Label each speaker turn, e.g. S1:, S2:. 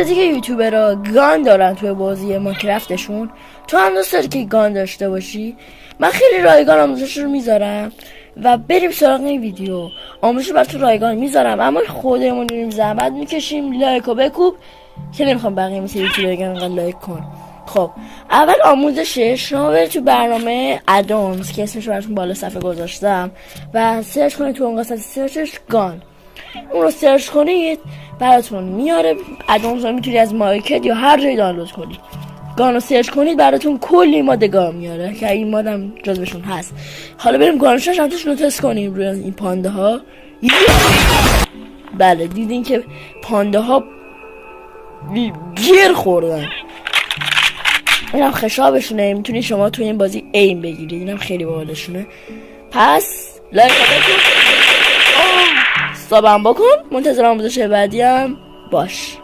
S1: دیگه یوتیوبرها گان دارن توی بازی ماینکرافتشون. تو هم دوست داری که گان داشته باشی؟ من خیلی رایگان آموزش رو میذارم و بریم سراغ این ویدیو. آموزش رو براتون رایگان میذارم، اما خودمون داریم زحمت میکشیم. لایک و بکوب که نمیخوام بقیه مثل یوتیوبر بگن انقدر لایک کن. خب اول آموزشش شما برید تو برنامه ادونز که اسمش براتون بالا صفحه گذاشتم و سرچ کنید تو اون قسمت سرچش گان. اون رو سرچ کنید براتون میاره. ادونز رو میتونید از مارکت یا هر جایی دانلود کنید. گان رو سرچ کنید براتون کلی ماد گان میاره که این مادم جزوشون هست. حالا بریم گانشش رو تست کنیم روی این پانده ها. بله دیدین که پانده ها گیر خوردن. اینم خشابشونه، میتونید شما توی این بازی ایم بگیرید. اینم خیلی باحالشونه. پس لایک بکن، سابم بکن، منتظر آموزش بعدی هم باش.